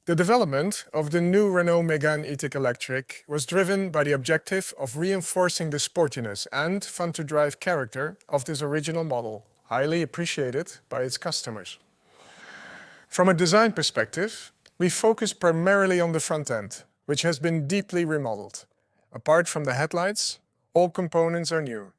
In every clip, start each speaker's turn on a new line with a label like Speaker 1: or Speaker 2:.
Speaker 1: The development of the new Renault Megane E-Tech Electric was driven by the objective of reinforcing the sportiness and fun-to-drive character of this original model, highly appreciated by its customers. From a design perspective, we focus primarily on the front end, which has been deeply remodeled. Apart from the headlights, all components are new.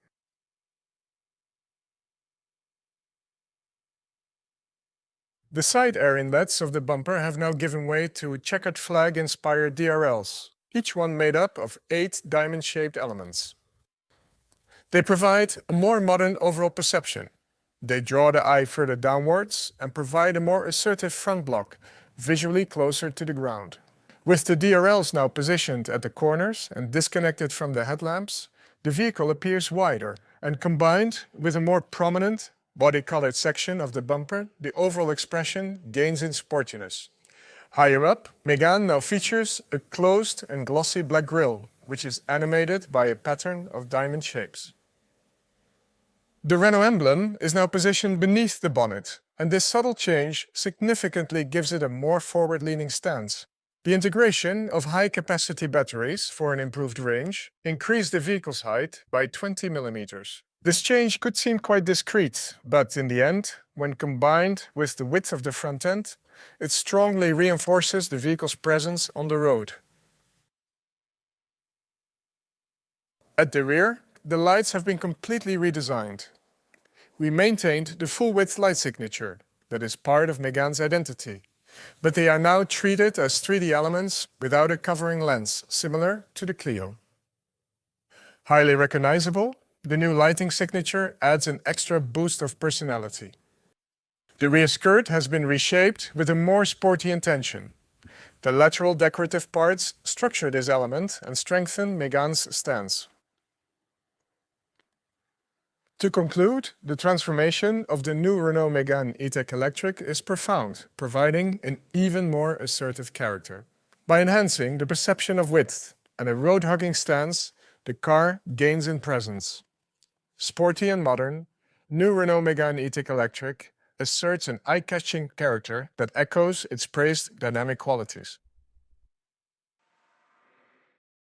Speaker 1: The side air inlets of the bumper have now given way to checkered flag-inspired DRLs, each one made up of 8 diamond-shaped elements. They provide a more modern overall perception. They draw the eye further downwards and provide a more assertive front block, visually closer to the ground. With the DRLs now positioned at the corners and disconnected from the headlamps, the vehicle appears wider, and combined with a more prominent, body-colored section of the bumper, the overall expression gains in sportiness. Higher up, Megane now features a closed and glossy black grille, which is animated by a pattern of diamond shapes. The Renault emblem is now positioned beneath the bonnet, and this subtle change significantly gives it a more forward-leaning stance. The integration of high-capacity batteries for an improved range increased the vehicle's height by 20 millimeters. This change could seem quite discreet, but in the end, when combined with the width of the front end, it strongly reinforces the vehicle's presence on the road. At the rear, the lights have been completely redesigned. We maintained the full-width light signature that is part of Megane's identity, but they are now treated as 3D elements without a covering lens, similar to the Clio. Highly recognizable, the new lighting signature adds an extra boost of personality. The rear skirt has been reshaped with a more sporty intention. The lateral decorative parts structure this element and strengthen Megane's stance. To conclude, the transformation of the new Renault Megane E-Tech Electric is profound, providing an even more assertive character. By enhancing the perception of width and a road-hugging stance, the car gains in presence. Sporty and modern, new Renault Megane E-Tech Electric asserts an eye-catching character that echoes its praised dynamic qualities.